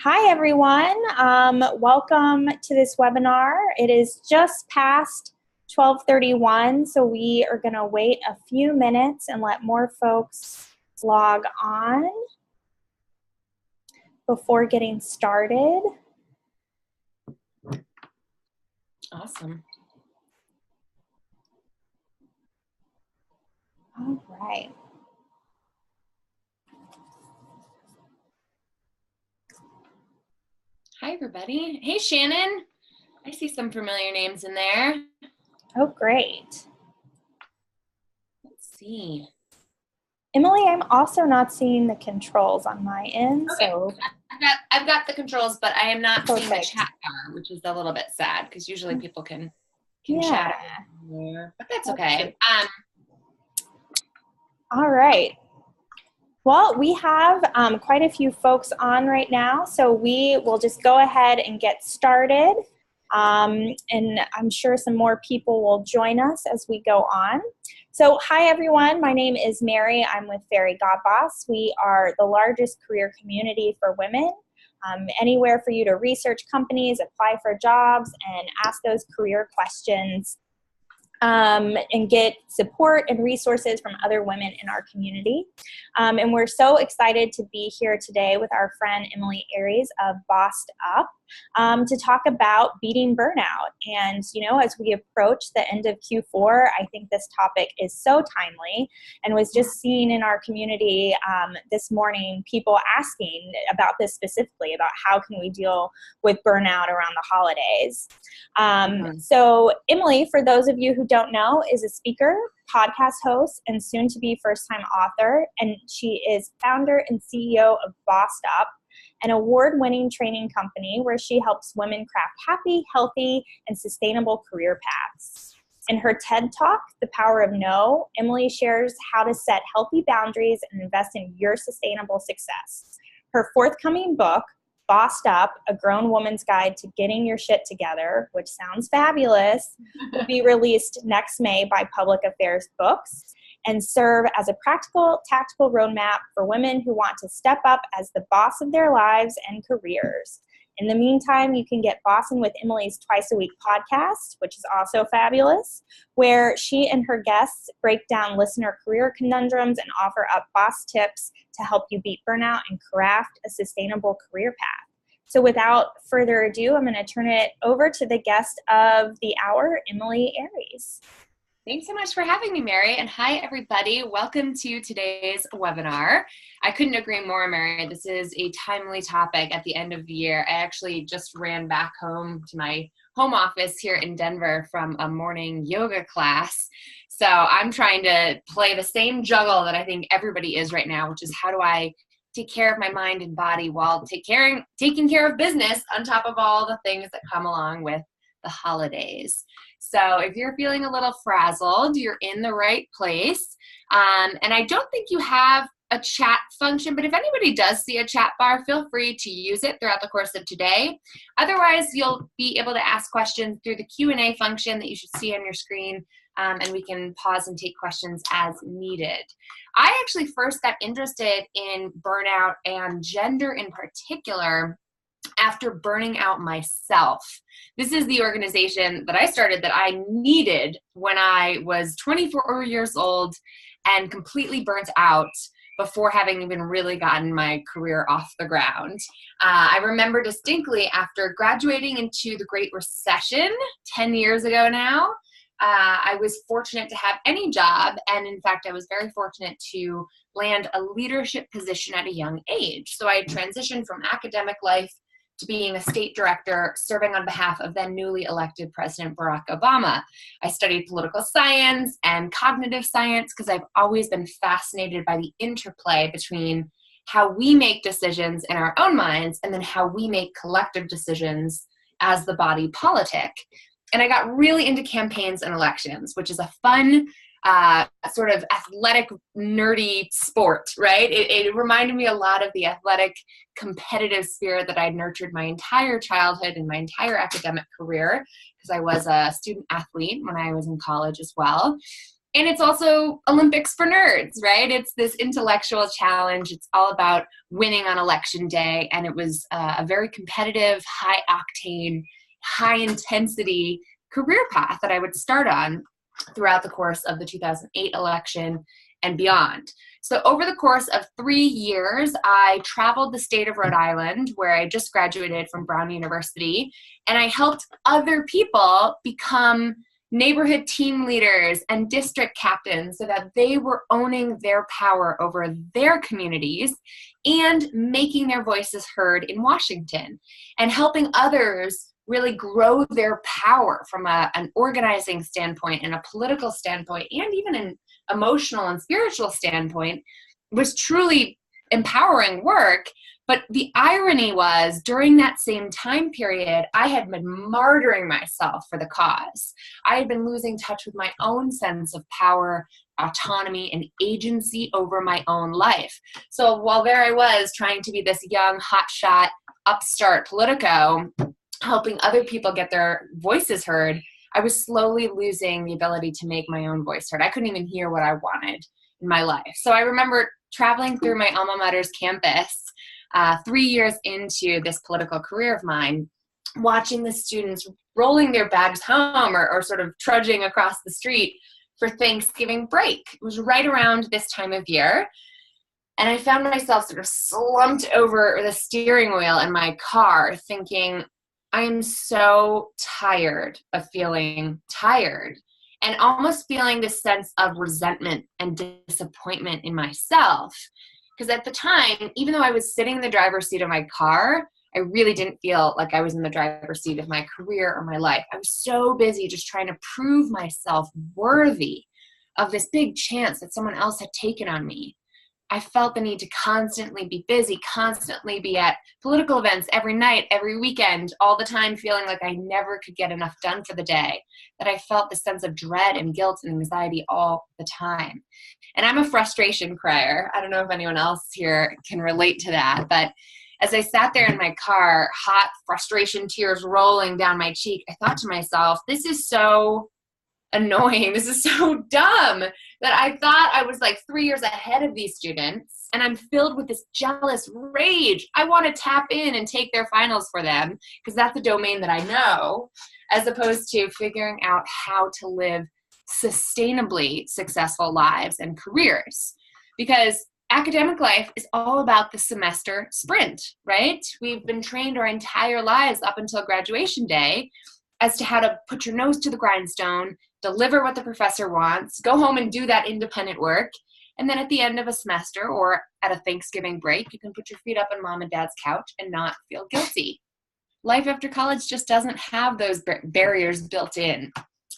Hi, everyone. Welcome to this webinar. It is just past 12:31, so we are going to wait a few minutes and let more folks log on before getting started. Awesome. All right. Hi, everybody. Hey, Shannon. I see some familiar names in there. Oh, great. Let's see. Emily, I'm also not seeing the controls on my end. Okay. So I've got the controls, but I am not seeing the Perfect. chat bar, which is a little bit sad because usually people can Yeah. chat there, but that's okay. All right. Well, we have quite a few folks on right now, so we will just go ahead and get started. And I'm sure some more people will join us as we go on. So hi, everyone. My name is Mary. I'm with ABoss. We are the largest career community for women. Anywhere for you to research companies, apply for jobs, and ask those career questions. And get support and resources from other women in our community. And we're so excited to be here today with our friend Emily Aries of Bossed Up to talk about beating burnout. And, you know, as we approach the end of Q4, I think this topic is so timely and was just seeing in our community this morning people asking about this specifically, about how can we deal with burnout around the holidays. So Emily, for those of you who don't know, is a speaker, podcast host, and soon-to-be first-time author, and she is founder and CEO of Bossed Up, an award-winning training company where she helps women craft happy, healthy, and sustainable career paths. In her TED Talk, The Power of No, Emily shares how to set healthy boundaries and invest in your sustainable success. Her forthcoming book, Bossed Up, A Grown Woman's Guide to Getting Your Shit Together, which sounds fabulous, will be released next May by Public Affairs Books and serve as a practical, tactical roadmap for women who want to step up as the boss of their lives and careers. In the meantime, you can get Bossin' with Emily's twice-a-week podcast, which is also fabulous, where she and her guests break down listener career conundrums and offer up boss tips to help you beat burnout and craft a sustainable career path. So without further ado, I'm going to turn it over to the guest of the hour, Emily Aries. Thanks so much for having me, Mary. And hi, everybody. Welcome to today's webinar. I couldn't agree more, Mary. This is a timely topic at the end of the year. I actually just ran back home to my home office here in Denver from a morning yoga class. So I'm trying to play the same juggle that I think everybody is right now, which is how do I take care of my mind and body while taking care of business on top of all the things that come along with the holidays. So if you're feeling a little frazzled, you're in the right place. And I don't think you have a chat function, but if anybody does see a chat bar, feel free to use it throughout the course of today. Otherwise, you'll be able to ask questions through the Q&A function that you should see on your screen, and we can pause and take questions as needed. I actually first got interested in burnout and gender in particular after burning out myself. This is the organization that I started that I needed when I was 24 years old and completely burnt out before having even really gotten my career off the ground. I remember distinctly after graduating into the Great Recession 10 years ago now, I was fortunate to have any job, and in fact, I was very fortunate to land a leadership position at a young age. So I transitioned from academic life to being a state director, serving on behalf of then newly elected President Barack Obama. I studied political science and cognitive science because I've always been fascinated by the interplay between how we make decisions in our own minds and then how we make collective decisions as the body politic. And I got really into campaigns and elections, which is a fun, sort of athletic, nerdy sport, right? It reminded me a lot of the athletic, competitive spirit that I'd nurtured my entire childhood and my entire academic career, because I was a student athlete when I was in college as well. And it's also Olympics for nerds, right? It's this intellectual challenge. It's all about winning on election day. And it was a very competitive, high octane, high intensity career path that I would start on throughout the course of the 2008 election and beyond. So over the course of 3 years, I traveled the state of Rhode Island, where I just graduated from Brown University, and I helped other people become neighborhood team leaders and district captains so that they were owning their power over their communities and making their voices heard in Washington, and helping others really grow their power from an organizing standpoint and a political standpoint, and even an emotional and spiritual standpoint, was truly empowering work. But the irony was, during that same time period, I had been martyring myself for the cause. I had been losing touch with my own sense of power, autonomy, and agency over my own life. So while there I was trying to be this young, hotshot, upstart Politico, helping other people get their voices heard, I was slowly losing the ability to make my own voice heard. I couldn't even hear what I wanted in my life. So I remember traveling through my alma mater's campus 3 years into this political career of mine, watching the students rolling their bags home or sort of trudging across the street for Thanksgiving break. It was right around this time of year. And I found myself sort of slumped over the steering wheel in my car thinking, I am so tired of feeling tired, and almost feeling this sense of resentment and disappointment in myself. Because at the time, even though I was sitting in the driver's seat of my car, I really didn't feel like I was in the driver's seat of my career or my life. I was so busy just trying to prove myself worthy of this big chance that someone else had taken on me. I felt the need to constantly be busy, constantly be at political events every night, every weekend, all the time, feeling like I never could get enough done for the day, that I felt this sense of dread and guilt and anxiety all the time. And I'm a frustration crier. I don't know if anyone else here can relate to that, but as I sat there in my car, hot frustration tears rolling down my cheek, I thought to myself, this is so annoying. This is so dumb that I thought I was like 3 years ahead of these students, and I'm filled with this jealous rage. I want to tap in and take their finals for them because that's a domain that I know, as opposed to figuring out how to live sustainably successful lives and careers. Because academic life is all about the semester sprint, right? We've been trained our entire lives up until graduation day as to how to put your nose to the grindstone, deliver what the professor wants, go home and do that independent work. And then at the end of a semester or at a Thanksgiving break, you can put your feet up on mom and dad's couch and not feel guilty. Life after college just doesn't have those barriers built in.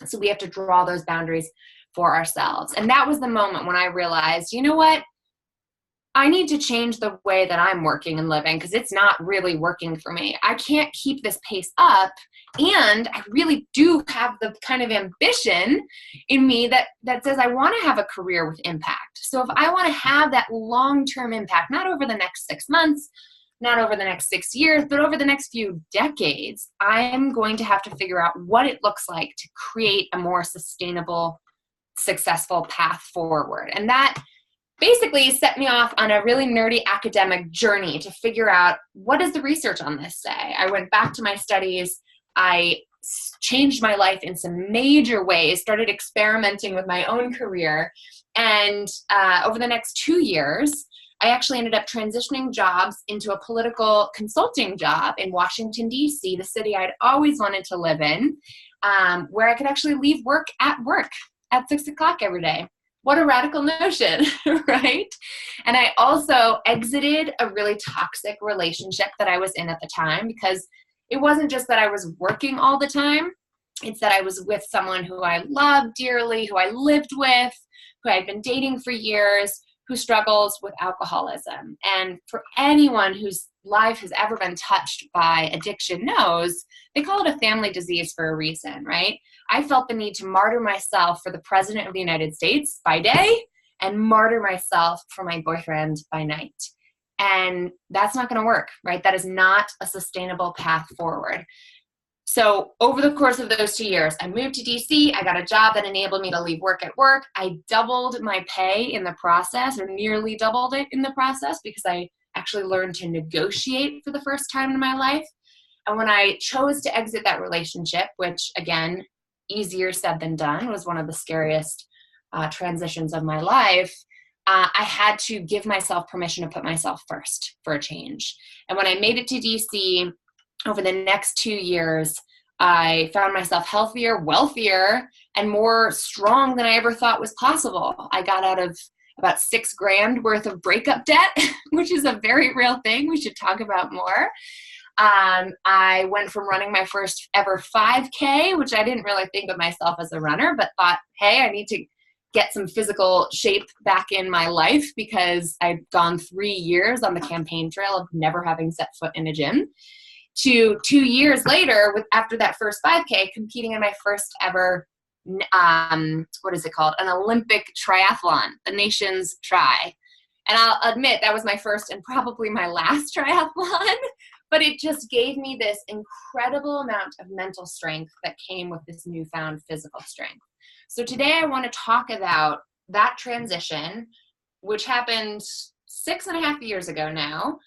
So we have to draw those boundaries for ourselves. And that was the moment when I realized, you know what? I need to change the way that I'm working and living because it's not really working for me. I can't keep this pace up. And I really do have the kind of ambition in me that says I want to have a career with impact. So if I want to have that long-term impact, not over the next 6 months, not over the next 6 years, but over the next few decades, I'm going to have to figure out what it looks like to create a more sustainable, successful path forward. And that basically set me off on a really nerdy academic journey to figure out, what does the research on this say? I went back to my studies. I changed my life in some major ways, started experimenting with my own career. And over the next 2 years, I actually ended up transitioning jobs into a political consulting job in Washington, D.C., the city I'd always wanted to live in, where I could actually leave work at 6 o'clock every day. What a radical notion, right? And I also exited a really toxic relationship that I was in at the time, because it wasn't just that I was working all the time. It's that I was with someone who I loved dearly, who I lived with, who I'd been dating for years, who struggles with alcoholism. And for anyone whose life has ever been touched by addiction knows, they call it a family disease for a reason, right? I felt the need to martyr myself for the President of the United States by day and martyr myself for my boyfriend by night. And that's not going to work, right? That is not a sustainable path forward. So over the course of those 2 years, I moved to DC. I got a job that enabled me to leave work at work. I doubled my pay in the process, or nearly doubled it in the process, because I actually learned to negotiate for the first time in my life. And when I chose to exit that relationship, which again, easier said than done, was one of the scariest transitions of my life, I had to give myself permission to put myself first for a change. And when I made it to DC, over the next 2 years, I found myself healthier, wealthier, and more strong than I ever thought was possible. I got out of about $6,000 worth of breakup debt, which is a very real thing we should talk about more. I went from running my first ever 5K, which I didn't really think of myself as a runner, but thought, hey, I need to get some physical shape back in my life, because I'd gone 3 years on the campaign trail of never having set foot in a gym, to 2 years later, after that first 5K, competing in my first ever, what is it called? An Olympic triathlon, the Nations Tri. And I'll admit that was my first and probably my last triathlon, but it just gave me this incredible amount of mental strength that came with this newfound physical strength. So today I want to talk about that transition, which happened 6.5 years ago now,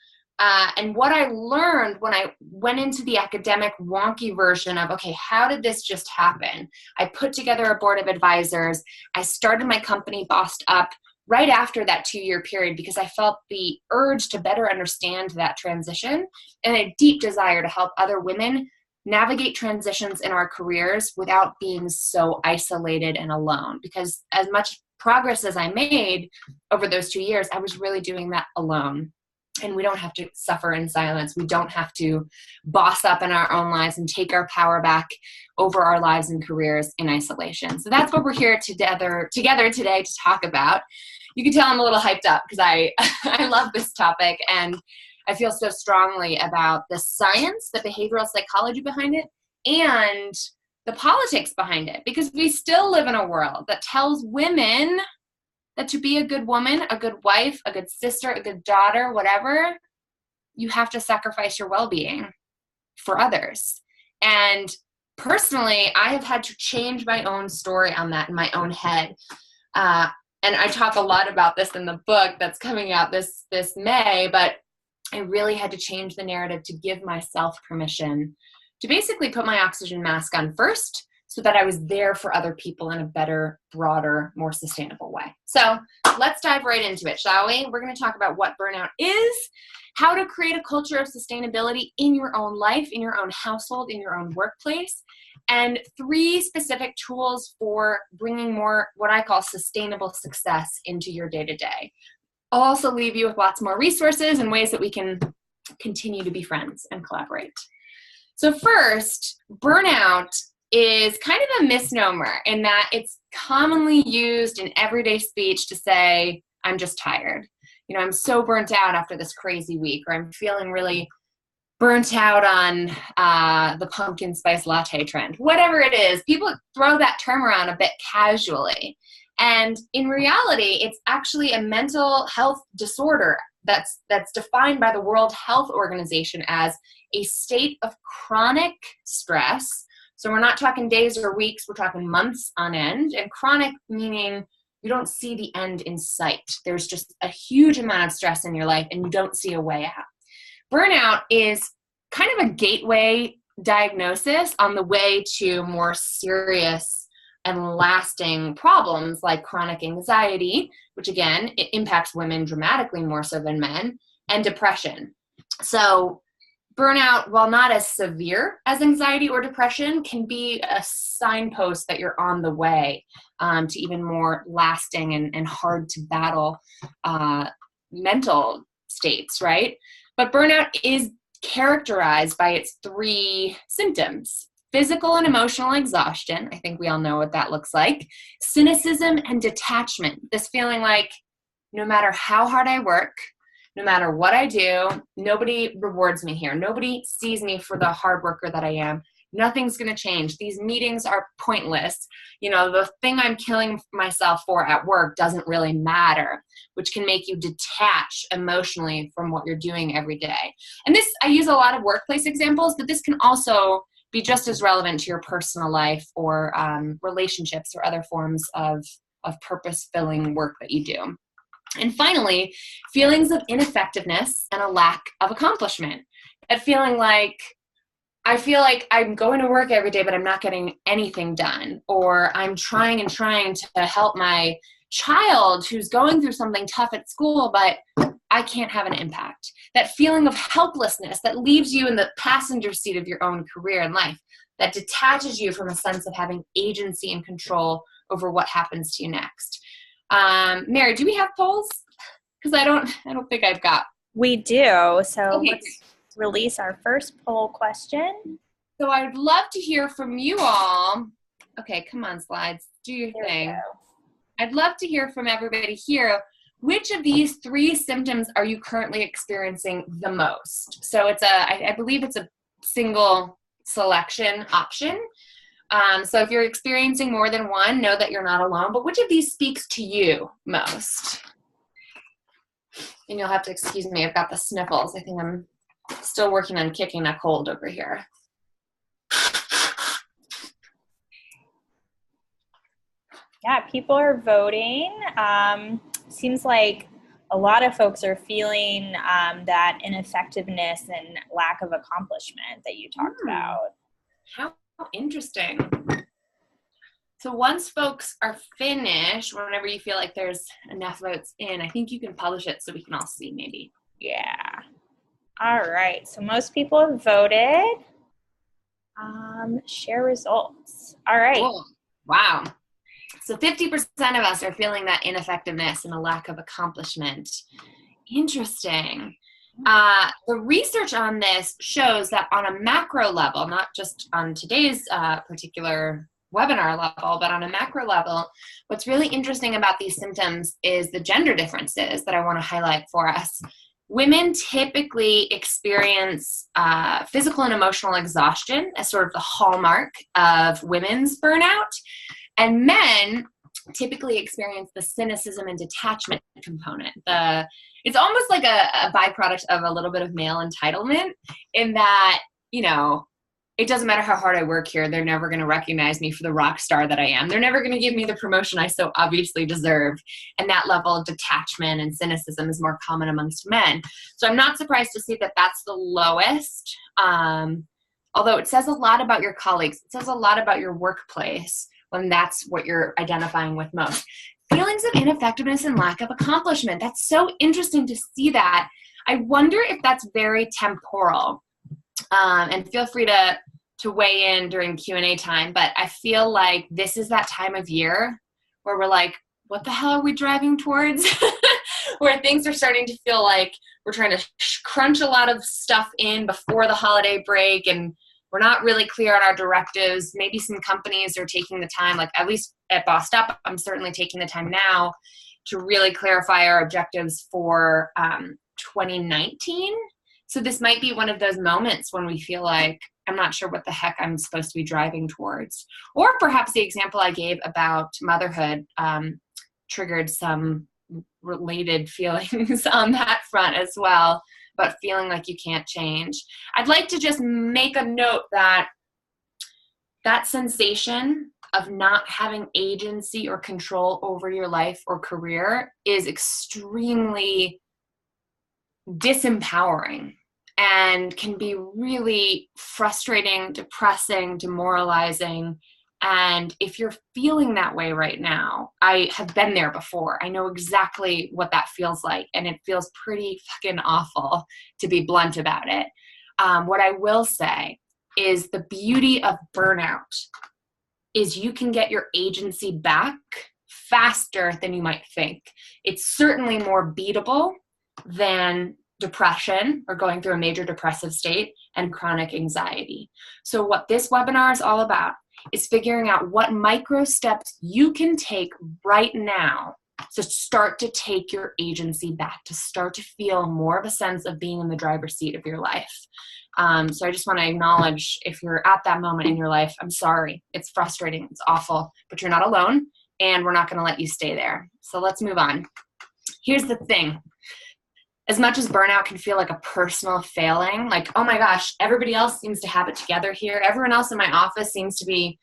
and what I learned when I went into the academic wonky version of, okay, how did this just happen? I put together a board of advisors. I started my company, Bossed Up, right after that 2-year period, because I felt the urge to better understand that transition and a deep desire to help other women navigate transitions in our careers without being so isolated and alone. Because as much progress as I made over those 2 years, I was really doing that alone. And we don't have to suffer in silence. We don't have to boss up in our own lives and take our power back over our lives and careers in isolation. So that's what we're here together today to talk about. You can tell I'm a little hyped up because I love this topic, and I feel so strongly about the science, the behavioral psychology behind it, and the politics behind it, because we still live in a world that tells women that to be a good woman, a good wife, a good sister, a good daughter, whatever, you have to sacrifice your well-being for others. And personally, I have had to change my own story on that in my own head. And I talk a lot about this in the book that's coming out this May, but I really had to change the narrative to give myself permission to basically put my oxygen mask on first, so that I was there for other people in a better, broader, more sustainable way. So let's dive right into it, shall we? We're going to talk about what burnout is, how to create a culture of sustainability in your own life, in your own household, in your own workplace, and 3 specific tools for bringing more what I call sustainable success into your day-to-day. I'll also leave you with lots more resources and ways that we can continue to be friends and collaborate. So first, burnout is kind of a misnomer in that it's commonly used in everyday speech to say, I'm just tired. You know, I'm so burnt out after this crazy week, or I'm feeling really burnt out on the pumpkin spice latte trend. Whatever it is, people throw that term around a bit casually. And in reality, it's actually a mental health disorder that's defined by the World Health Organization as a state of chronic stress. So we're not talking days or weeks, we're talking months on end. And chronic meaning you don't see the end in sight. There's just a huge amount of stress in your life and you don't see a way out. Burnout is kind of a gateway diagnosis on the way to more serious and lasting problems like chronic anxiety, which again, it impacts women dramatically more so than men, and depression. So burnout, while not as severe as anxiety or depression, can be a signpost that you're on the way to even more lasting and hard to battle mental states, right? But burnout is characterized by its 3 symptoms: physical and emotional exhaustion. I think we all know what that looks like. Cynicism and detachment. This feeling like no matter how hard I work, no matter what I do, nobody rewards me here. Nobody sees me for the hard worker that I am. Nothing's going to change. These meetings are pointless. You know, the thing I'm killing myself for at work doesn't really matter, which can make you detach emotionally from what you're doing every day. And this, I use a lot of workplace examples, but this can also be just as relevant to your personal life or relationships or other forms of purpose-filling work that you do. And finally, feelings of ineffectiveness and a lack of accomplishment. That feeling like, I feel like I'm going to work every day, but I'm not getting anything done. Or I'm trying and trying to help my child who's going through something tough at school, but I can't have an impact. That feeling of helplessness that leaves you in the passenger seat of your own career and life, that detaches you from a sense of having agency and control over what happens to you next. Mary, do we have polls? Because I don't think I've got. We do. So okay. Let's release our first poll question. So I would love to hear from you all. Okay, come on, slides. Do your thing. I'd love to hear from everybody here. Which of these 3 symptoms are you currently experiencing the most? So it's I believe it's a single selection option. So if you're experiencing more than one, know that you're not alone. But which of these speaks to you most? And you'll have to excuse me, I've got the sniffles. I think I'm still working on kicking a cold over here. Yeah, people are voting. Seems like a lot of folks are feeling that ineffectiveness and lack of accomplishment that you talked about. How interesting. So once folks are finished, whenever you feel like there's enough votes in, I think you can publish it so we can all see maybe. Yeah. All right. So most people have voted. Share results. All right. Cool. Wow. So 50% of us are feeling that ineffectiveness and a lack of accomplishment. Interesting. The research on this shows that on a macro level, not just on today's particular webinar level, but on a macro level, what's really interesting about these symptoms is the gender differences that I want to highlight for us. Women typically experience physical and emotional exhaustion as sort of the hallmark of women's burnout, and men typically experience the cynicism and detachment component. It's almost like a byproduct of a little bit of male entitlement in that, you know, it doesn't matter how hard I work here, they're never going to recognize me for the rock star that I am. They're never going to give me the promotion I so obviously deserve. And that level of detachment and cynicism is more common amongst men. So I'm not surprised to see that that's the lowest. Although it says a lot about your colleagues. It says a lot about your workplace when that's what you're identifying with most. Feelings of ineffectiveness and lack of accomplishment. That's so interesting to see that. I wonder if that's very temporal. And feel free to weigh in during Q&A time, but I feel like this is that time of year where we're like, what the hell are we driving towards? Where things are starting to feel like we're trying to crunch a lot of stuff in before the holiday break, and we're not really clear on our directives. Maybe some companies are taking the time, like at least at Bossed Up, I'm certainly taking the time now to really clarify our objectives for 2019. So this might be one of those moments when we feel like, I'm not sure what the heck I'm supposed to be driving towards. Or perhaps the example I gave about motherhood triggered some related feelings on that front as well, but feeling like you can't change. I'd like to just make a note that that sensation of not having agency or control over your life or career is extremely disempowering and can be really frustrating, depressing, demoralizing. And if you're feeling that way right now, I have been there before. I know exactly what that feels like, and it feels pretty fucking awful, to be blunt about it. What I will say is the beauty of burnout is you can get your agency back faster than you might think. It's certainly more beatable than depression or going through a major depressive state and chronic anxiety. So what this webinar is all about is figuring out what micro steps you can take right now to start to take your agency back, to start to feel more of a sense of being in the driver's seat of your life. So I just want to acknowledge, if you're at that moment in your life, I'm sorry. It's frustrating. It's awful, but you're not alone, and we're not going to let you stay there. So let's move on. Here's the thing. as much as burnout can feel like a personal failing, like, oh my gosh, everybody else seems to have it together here. Everyone else in my office seems to be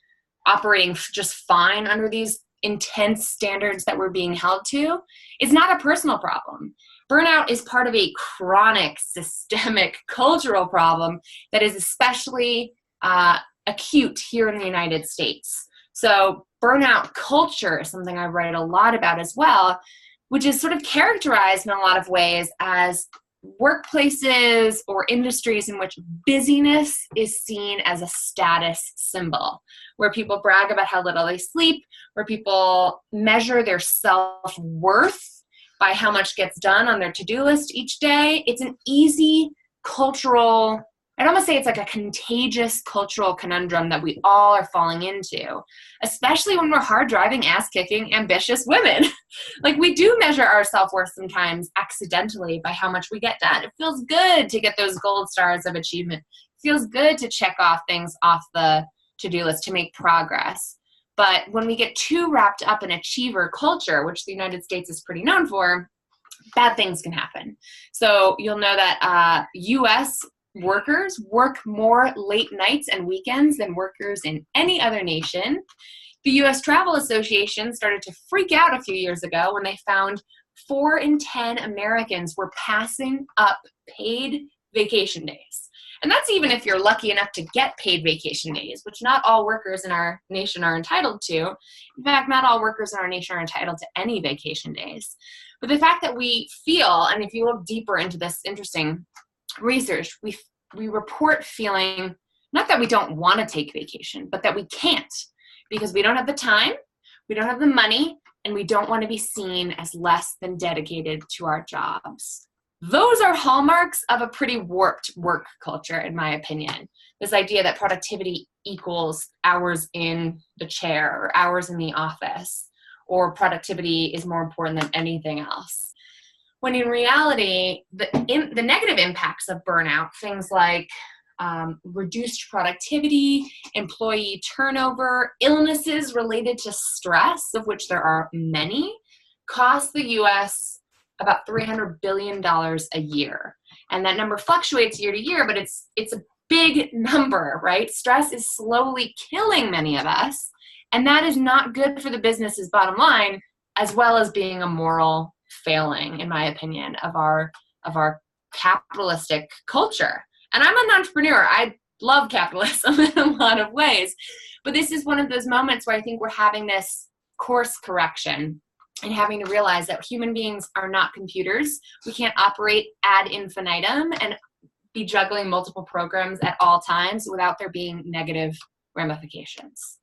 operating just fine under these intense standards that we're being held to. It's not a personal problem. Burnout is part of a chronic, systemic, cultural problem that is especially acute here in the United States. So burnout culture is something I write a lot about as well, which is sort of characterized in a lot of ways as workplaces or industries in which busyness is seen as a status symbol, where people brag about how little they sleep, where people measure their self-worth by how much gets done on their to-do list each day. It's an easy cultural, I'd almost say it's like a contagious cultural conundrum that we all are falling into, especially when we're hard-driving, ass-kicking, ambitious women. Like, we do measure our self-worth sometimes accidentally by how much we get done. It feels good to get those gold stars of achievement. It feels good to check off things off the to-do list, to make progress. But when we get too wrapped up in achiever culture, which the United States is pretty known for, bad things can happen. So you'll know that U.S. workers work more late nights and weekends than workers in any other nation. The U.S. Travel Association started to freak out a few years ago when they found 4 in 10 Americans were passing up paid vacation days. And that's even if you're lucky enough to get paid vacation days, which not all workers in our nation are entitled to. In fact, not all workers in our nation are entitled to any vacation days. But the fact that we feel, and if you look deeper into this interesting research, we report feeling not that we don't want to take vacation, but that we can't because we don't have the time, we don't have the money, and we don't want to be seen as less than dedicated to our jobs. Those are hallmarks of a pretty warped work culture, in my opinion. This idea that productivity equals hours in the chair or hours in the office, or productivity is more important than anything else. When in reality, the negative impacts of burnout, things like reduced productivity, employee turnover, illnesses related to stress, of which there are many, cost the U.S. about $300 billion a year. And that number fluctuates year to year, but it's a big number, right? Stress is slowly killing many of us, and that is not good for the business's bottom line, as well as being a moral failing, in my opinion, of our capitalistic culture. And I'm an entrepreneur. I love capitalism in a lot of ways, but this is one of those moments where I think we're having this course correction and having to realize that human beings are not computers. We can't operate ad infinitum and be juggling multiple programs at all times without there being negative ramifications.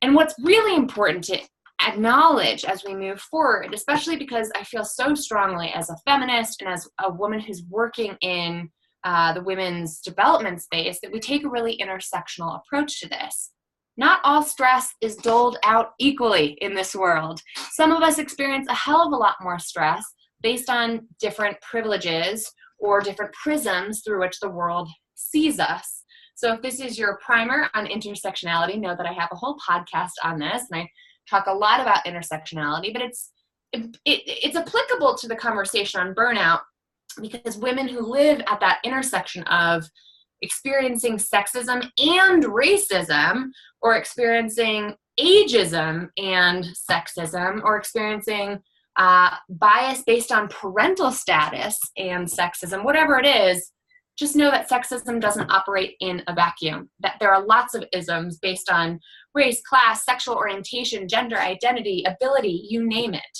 And what's really important to acknowledge as we move forward, especially because I feel so strongly as a feminist and as a woman who's working in the women's development space, that we take a really intersectional approach to this. Not all stress is doled out equally in this world. Some of us experience a hell of a lot more stress based on different privileges or different prisms through which the world sees us. So if this is your primer on intersectionality, know that I have a whole podcast on this, and I talk a lot about intersectionality, but it's applicable to the conversation on burnout because women who live at that intersection of experiencing sexism and racism, or experiencing ageism and sexism, or experiencing bias based on parental status and sexism, whatever it is, just know that sexism doesn't operate in a vacuum, that there are lots of isms based on race, class, sexual orientation, gender identity, ability, you name it,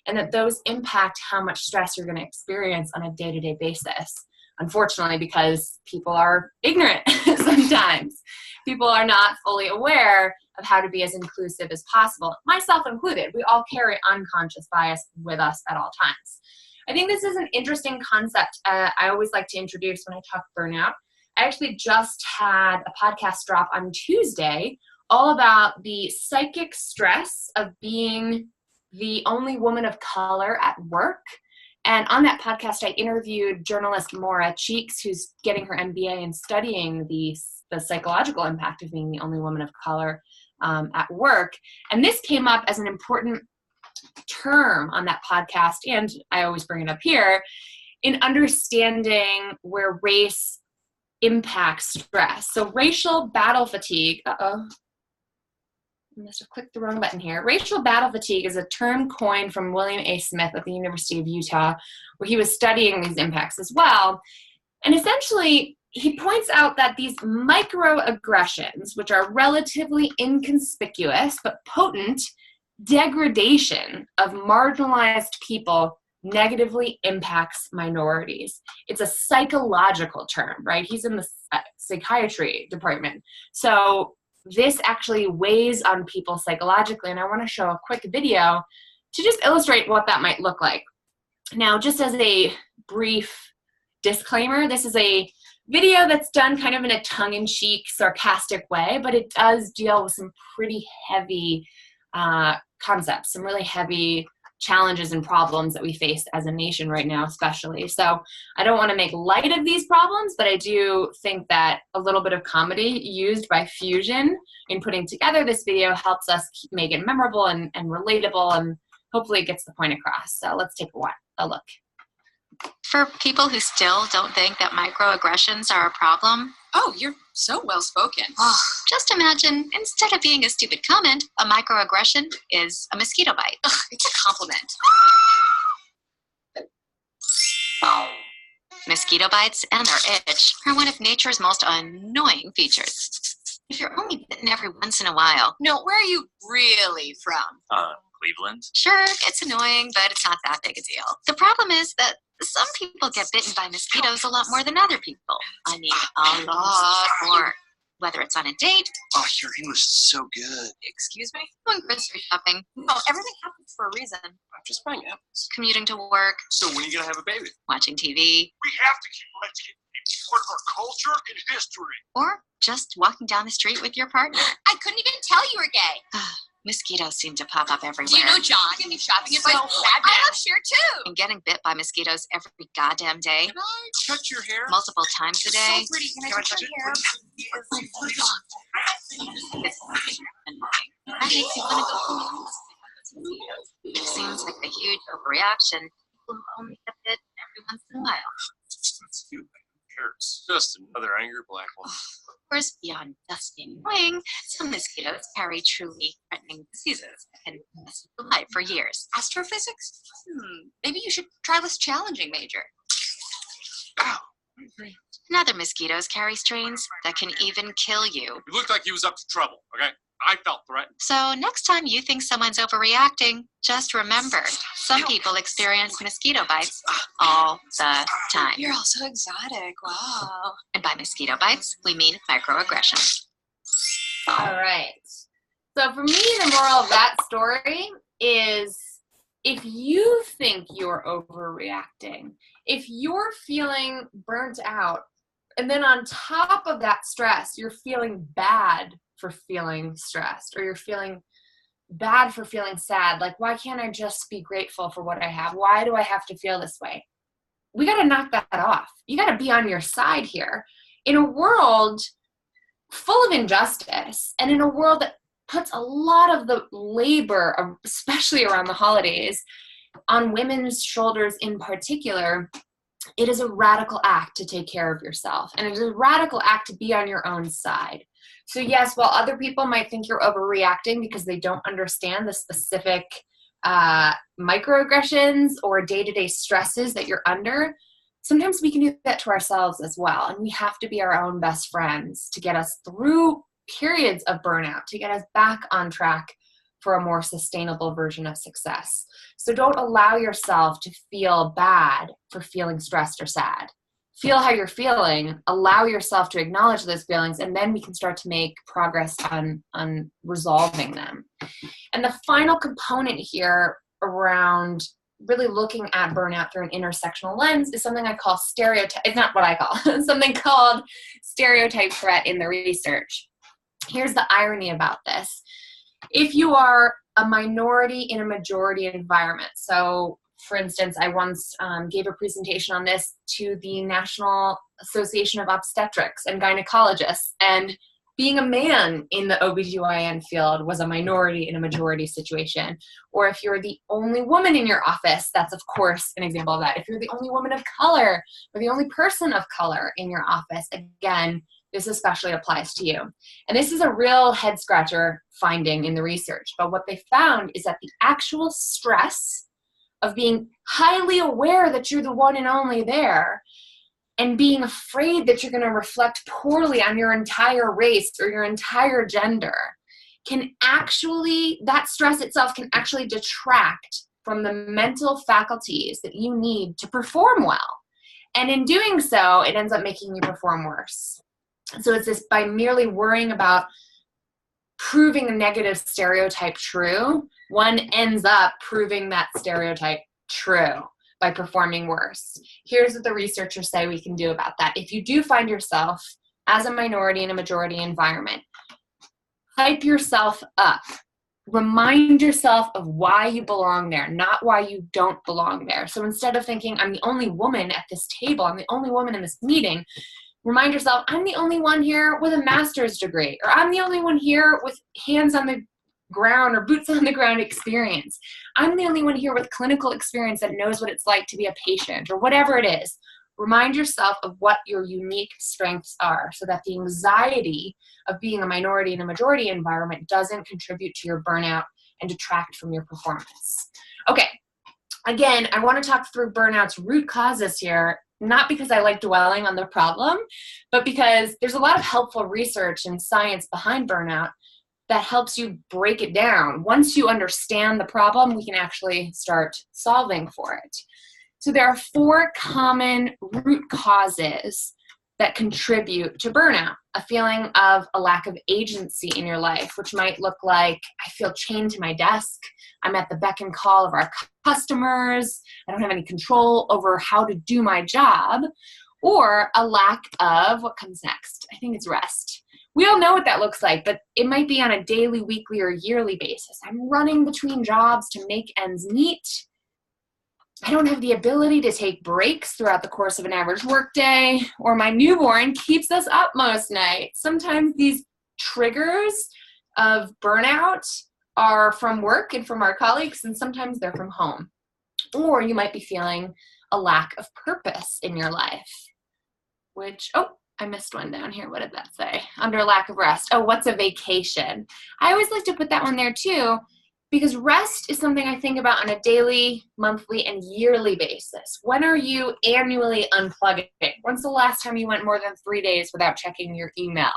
and that those impact how much stress you're going to experience on a day-to-day basis. Unfortunately, because people are ignorant sometimes. People are not fully aware of how to be as inclusive as possible, myself included. We all carry unconscious bias with us at all times. I think this is an interesting concept I always like to introduce when I talk burnout. I actually just had a podcast drop on Tuesday all about the psychic stress of being the only woman of color at work. And on that podcast, I interviewed journalist Maura Cheeks, who's getting her MBA and studying the psychological impact of being the only woman of color at work. And this came up as an important term on that podcast, and I always bring it up here. in understanding where race impacts stress. So racial battle fatigue, I must have clicked the wrong button here. Racial battle fatigue is a term coined from William A. Smith at the University of Utah, where he was studying these impacts as well. And essentially, he points out that these microaggressions, which are relatively inconspicuous but potent degradation of marginalized people, negatively impacts minorities. It's a psychological term, right? He's in the psychiatry department. So this actually weighs on people psychologically, and I want to show a quick video to just illustrate what that might look like. Now, just as a brief disclaimer, this is a video that's done kind of in a tongue-in-cheek, sarcastic way, but it does deal with some pretty heavy concepts, some really heavy challenges and problems that we face as a nation right now, especially. So I don't want to make light of these problems, but I do think that a little bit of comedy used by fusion in putting together this video helps us make it memorable and relatable, and hopefully it gets the point across. So let's take a look. For people who still don't think that microaggressions are a problem, oh, you're so well-spoken. just imagine, instead of being a stupid comment, a microaggression is a mosquito bite. Ugh, it's a compliment. Mosquito bites and their itch are one of nature's most annoying features. If you're only bitten every once in a while, No, where are you really from? Cleveland. sure, it's annoying, but it's not that big a deal. The problem is that some people get bitten by mosquitoes a lot more than other people. I mean, a lot more. Whether it's on a date, Oh, your English is so good. Excuse me? going grocery shopping, No, everything happens for a reason. I'm just buying apples. commuting to work, So when are you gonna have a baby? watching TV, We have to keep Mexican people part of our culture and history. or just walking down the street with your partner. I couldn't even tell you were gay. Mosquitoes seem to pop up everywhere. Do you know John? Can be shopping advice. So I have Cher too. And getting bit by mosquitoes every goddamn day, Can I touch your hair? multiple times a day, So pretty. Can I Can I touch touch your it? hair? is annoying. That makes you want to go home. It seems like a huge overreaction. People only get bit every once in a while. That's you. Who cares? Just another angry black one. Of course, beyond just being annoying, some mosquitoes carry truly threatening diseases that can mess with your life for years. Astrophysics? Maybe you should try less challenging, Major. Ow. I agree. And other mosquitoes carry strains that can even kill you. He looked like he was up to trouble, okay? I felt threatened. So next time you think someone's overreacting, just remember, some people experience mosquito bites all the time. You're all so exotic. Wow. And by mosquito bites, we mean microaggressions. All right. So for me, the moral of that story is if you think you're overreacting, if you're feeling burnt out, and then on top of that stress, you're feeling bad for feeling stressed, or you're feeling bad for feeling sad, like, why can't I just be grateful for what I have? Why do I have to feel this way? We got to knock that off. You got to be on your side here. In a world full of injustice, and in a world that puts a lot of the labor, especially around the holidays, on women's shoulders in particular, it is a radical act to take care of yourself. And it is a radical act to be on your own side. So yes, while other people might think you're overreacting because they don't understand the specific microaggressions or day-to-day stresses that you're under, sometimes we can do that to ourselves as well. And we have to be our own best friends to get us through periods of burnout, to get us back on track for a more sustainable version of success. So don't allow yourself to feel bad for feeling stressed or sad. Feel how you're feeling, allow yourself to acknowledge those feelings, and then we can start to make progress on resolving them. And the final component here around really looking at burnout through an intersectional lens is something I call stereotype. It's not what I call, something called stereotype threat in the research. Here's the irony about this. If you are a minority in a majority environment, so for instance, I once gave a presentation on this to the National Association of Obstetrics and Gynecologists, and being a man in the OBGYN field was a minority in a majority situation. Or if you're the only woman in your office, that's of course an example of that. If you're the only woman of color or the only person of color in your office, again, this especially applies to you. And this is a real head scratcher finding in the research. But what they found is that the actual stress of being highly aware that you're the one and only there and being afraid that you're going to reflect poorly on your entire race or your entire gender that stress itself can actually detract from the mental faculties that you need to perform well. And in doing so, it ends up making you perform worse. So it's this, by merely worrying about proving a negative stereotype true, one ends up proving that stereotype true by performing worse. Here's what the researchers say we can do about that. If you do find yourself as a minority in a majority environment, hype yourself up. Remind yourself of why you belong there, not why you don't belong there. So instead of thinking, I'm the only woman at this table, I'm the only woman in this meeting, remind yourself, I'm the only one here with a master's degree, or I'm the only one here with hands on the ground or boots on the ground experience. I'm the only one here with clinical experience that knows what it's like to be a patient, or whatever it is. Remind yourself of what your unique strengths are so that the anxiety of being a minority in a majority environment doesn't contribute to your burnout and detract from your performance. Okay, again, I want to talk through burnout's root causes here, not because I like dwelling on the problem, but because there's a lot of helpful research and science behind burnout that helps you break it down. Once you understand the problem, we can actually start solving for it. So there are 4 common root causes that contribute to burnout. A feeling of a lack of agency in your life, which might look like, I feel chained to my desk, I'm at the beck and call of our customers, I don't have any control over how to do my job, or a lack of, what comes next? I think it's rest. We all know what that looks like, but it might be on a daily, weekly, or yearly basis. I'm running between jobs to make ends meet. I don't have the ability to take breaks throughout the course of an average workday, or my newborn keeps us up most nights. Sometimes these triggers of burnout are from work and from our colleagues, and sometimes they're from home. Or you might be feeling a lack of purpose in your life, which, I missed one down here. What did that say? Under lack of rest. Oh, what's a vacation? I always like to put that one there too, because rest is something I think about on a daily, monthly, and yearly basis. When are you annually unplugging? When's the last time you went more than 3 days without checking your email?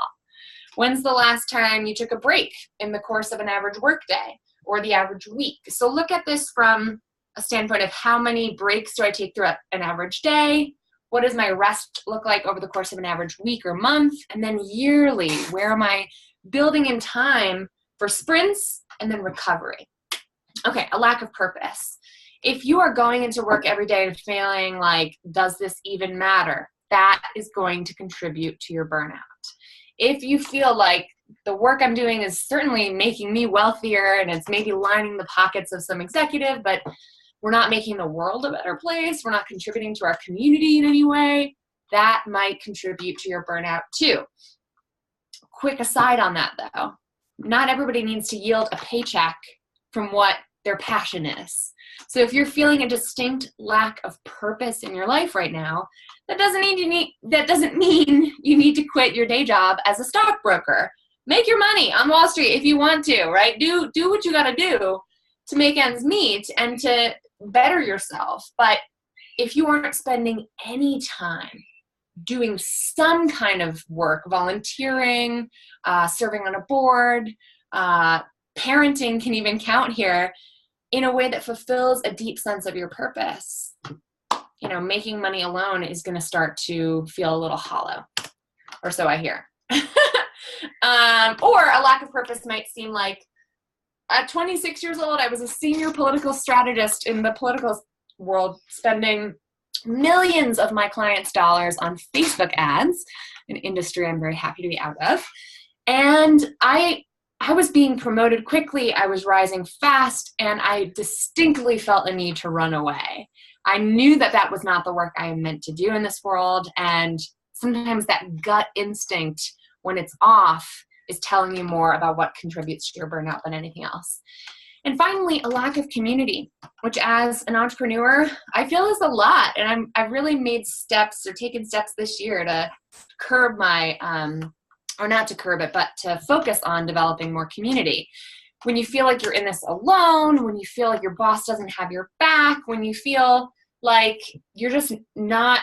When's the last time you took a break in the course of an average workday or the average week? So look at this from a standpoint of how many breaks do I take throughout an average day? What does my rest look like over the course of an average week or month? And then yearly, where am I building in time for sprints and then recovery? Okay, a lack of purpose. If you are going into work every day and feeling like, does this even matter? That is going to contribute to your burnout. If you feel like the work I'm doing is certainly making me wealthier and it's maybe lining the pockets of some executive, but we're not making the world a better place, we're not contributing to our community in any way, that might contribute to your burnout too. Quick aside on that though, not everybody needs to yield a paycheck from what their passion is. So if you're feeling a distinct lack of purpose in your life right now, that doesn't mean you need to quit your day job as a stockbroker. Make your money on Wall Street if you want to, right? Do what you got to do to make ends meet and to better yourself. But if you aren't spending any time doing some kind of work, volunteering, serving on a board, parenting can even count here, in a way that fulfills a deep sense of your purpose, making money alone is going to start to feel a little hollow, or so I hear. Or a lack of purpose might seem like, at 26 years old, I was a senior political strategist in the political world, spending millions of my clients' dollars on Facebook ads, an industry I'm very happy to be out of. And I was being promoted quickly, I was rising fast, and I distinctly felt a need to run away. I knew that that was not the work I am meant to do in this world, and sometimes that gut instinct when it's off is telling you more about what contributes to your burnout than anything else. And finally, a lack of community, which as an entrepreneur, I feel is a lot. And I've really made steps or taken steps this year to curb my, or not to curb it, but to focus on developing more community. When you feel like you're in this alone, when you feel like your boss doesn't have your back, when you feel like you're just not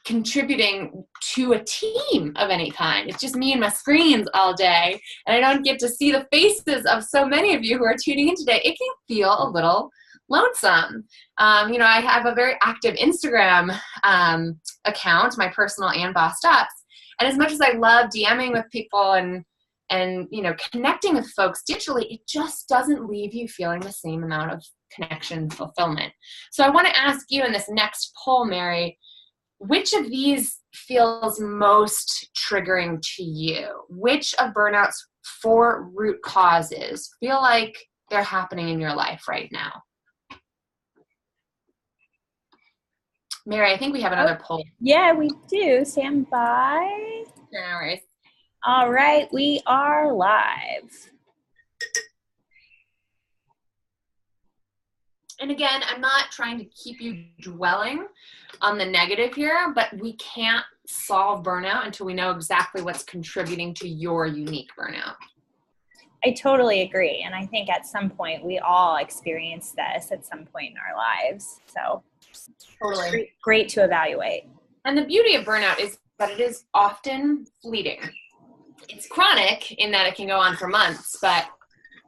contributing to a team of any kind. It's just me and my screens all day, and I don't get to see the faces of so many of you who are tuning in today. It can feel a little lonesome. I have a very active Instagram account, my personal and Bossed Up's. And as much as I love DMing with people and connecting with folks digitally, it just doesn't leave you feeling the same amount of connection and fulfillment. So I want to ask you in this next poll, Mary, which of these feels most triggering to you? Which of burnout's 4 root causes feel like they're happening in your life right now? Mary, I think we have another poll. Yeah, we do. Stand by. No worries. All right, we are live. And again, I'm not trying to keep you dwelling on the negative here, but we can't solve burnout until we know exactly what's contributing to your unique burnout. I totally agree. And I think at some point we all experience this at some point in our lives. So totally great to evaluate. And the beauty of burnout is that it is often fleeting. It's chronic in that it can go on for months, but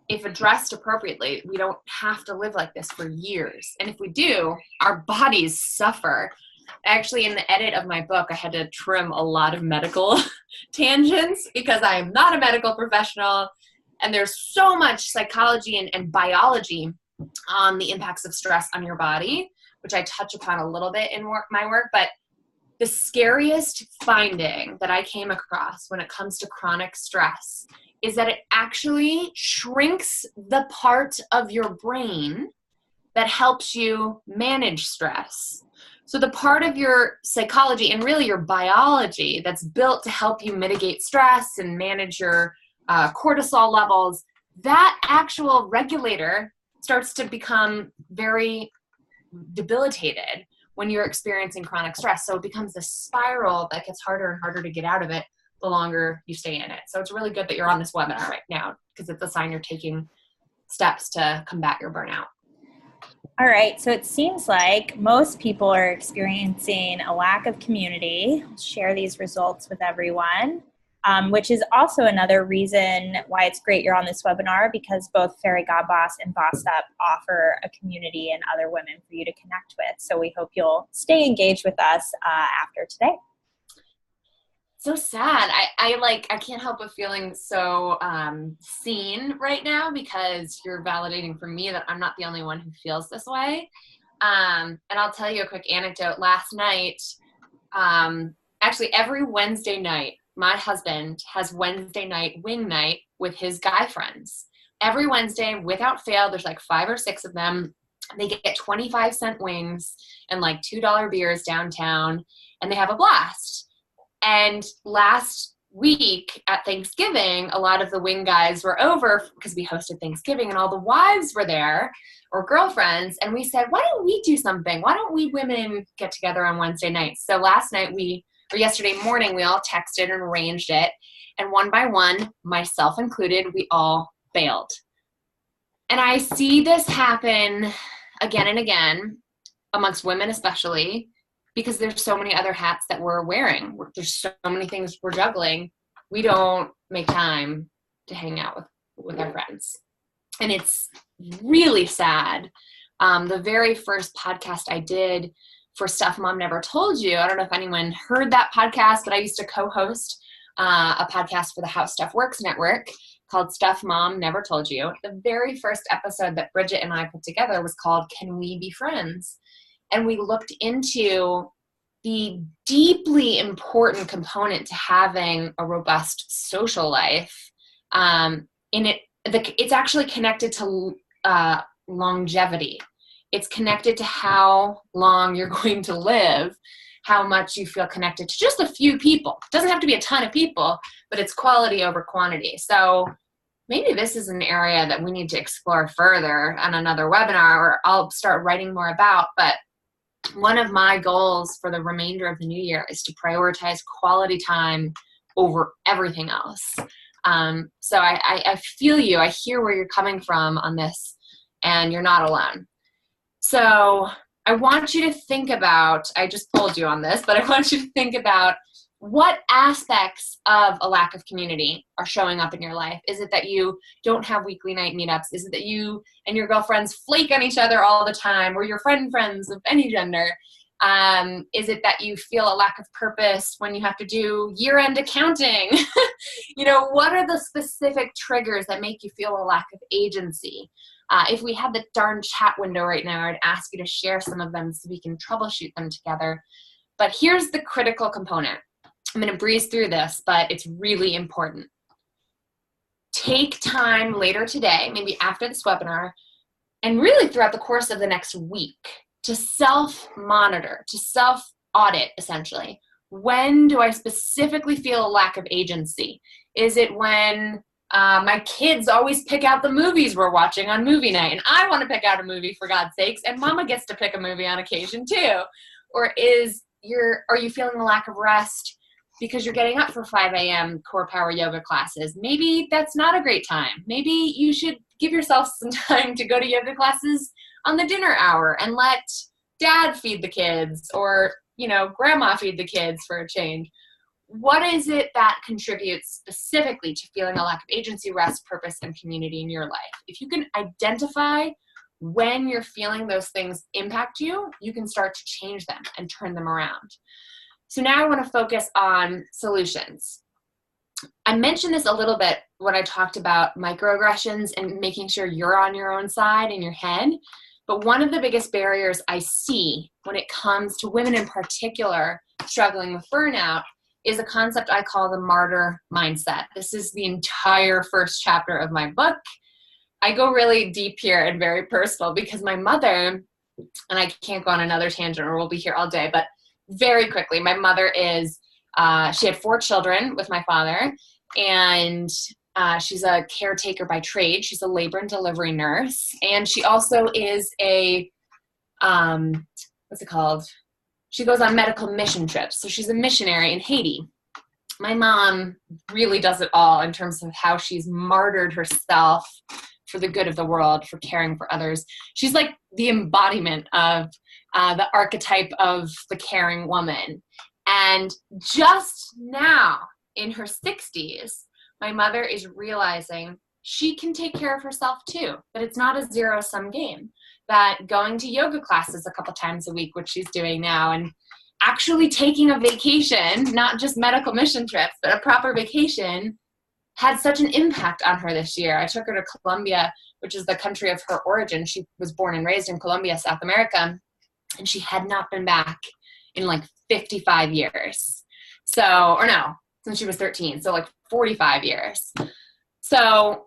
if addressed appropriately, we don't have to live like this for years. And if we do, our bodies suffer. Actually, in the edit of my book, I had to trim a lot of medical tangents because I am not a medical professional. And there's so much psychology and biology on the impacts of stress on your body, which I touch upon a little bit in my work. But the scariest finding that I came across when it comes to chronic stress is that it actually shrinks the part of your brain that helps you manage stress. So the part of your psychology and really your biology that's built to help you mitigate stress and manage your cortisol levels, that actual regulator starts to become very debilitated when you're experiencing chronic stress. So it becomes a spiral that gets harder and harder to get out of it the longer you stay in it. So it's really good that you're on this webinar right now because it's a sign you're taking steps to combat your burnout. All right, so it seems like most people are experiencing a lack of community. I'll share these results with everyone, which is also another reason why it's great you're on this webinar, because both Fairy Godboss and Bossed Up offer a community and other women for you to connect with. So we hope you'll stay engaged with us after today. So sad. I can't help but feeling so seen right now because you're validating for me that I'm not the only one who feels this way. And I'll tell you a quick anecdote. Last night, actually every Wednesday night, my husband has Wednesday night wing night with his guy friends. Every Wednesday, without fail, there's like 5 or 6 of them. They get 25-cent wings and like $2 beers downtown, and they have a blast. And last week at Thanksgiving, a lot of the wing guys were over because we hosted Thanksgiving, and all the wives were there or girlfriends. And we said, why don't we do something? Why don't we women get together on Wednesday nights? So yesterday morning, we all texted and arranged it. And one by one, myself included, we all bailed. And I see this happen again and again amongst women especially, because there's so many other hats that we're wearing. There's so many things we're juggling. We don't make time to hang out with our friends. And it's really sad. The very first podcast I did for Stuff Mom Never Told You, I don't know if anyone heard that podcast, but I used to co-host a podcast for the How Stuff Works Network called Stuff Mom Never Told You. The very first episode that Bridget and I put together was called Can We Be Friends? And we looked into the deeply important component to having a robust social life. It's actually connected to longevity. It's connected to how long you're going to live, how much you feel connected to just a few people. It doesn't have to be a ton of people, but it's quality over quantity. So maybe this is an area that we need to explore further on another webinar, or I'll start writing more about. But one of my goals for the remainder of the new year is to prioritize quality time over everything else. So I feel you. I hear where you're coming from on this, and you're not alone. So I want you to think about, I just told you on this, but I want you to think about what aspects of a lack of community are showing up in your life. Is it that you don't have weekly night meetups? Is it that you and your girlfriends flake on each other all the time, or your friends of any gender? Is it that you feel a lack of purpose when you have to do year-end accounting? What are the specific triggers that make you feel a lack of agency? If we had the darn chat window right now, I'd ask you to share some of them so we can troubleshoot them together. But here's the critical component. I'm going to breeze through this, but it's really important. Take time later today, maybe after this webinar, and really throughout the course of the next week, to self-monitor, to self-audit, essentially. When do I specifically feel a lack of agency? Is it when my kids always pick out the movies we're watching on movie night, and I want to pick out a movie, for God's sakes, and Mama gets to pick a movie on occasion too? Or are you feeling a lack of rest because you're getting up for 5 a.m. core power yoga classes? Maybe that's not a great time. Maybe you should give yourself some time to go to yoga classes on the dinner hour and let dad feed the kids, or grandma feed the kids for a change. What is it that contributes specifically to feeling a lack of agency, rest, purpose, and community in your life? If you can identify when you're feeling those things impact you, you can start to change them and turn them around. So now I want to focus on solutions. I mentioned this a little bit when I talked about microaggressions and making sure you're on your own side in your head. But one of the biggest barriers I see when it comes to women in particular struggling with burnout is a concept I call the martyr mindset. This is the entire first chapter of my book. I go really deep here and very personal because my mother, and I can't go on another tangent or we'll be here all day, but very quickly, my mother she had 4 children with my father, and she's a caretaker by trade. She's a labor and delivery nurse, and she also is a, what's it called? She goes on medical mission trips, so she's a missionary in Haiti. My mom really does it all in terms of how she's martyred herself for the good of the world, for caring for others. She's like the embodiment of the archetype of the caring woman. And just now, in her 60s, my mother is realizing she can take care of herself too, but it's not a zero-sum game. That going to yoga classes a couple times a week, which she's doing now, and actually taking a vacation, not just medical mission trips, but a proper vacation, had such an impact on her this year. I took her to Colombia, which is the country of her origin. She was born and raised in Colombia, South America, and she had not been back in like 55 years. Since she was 13, so like 45 years. So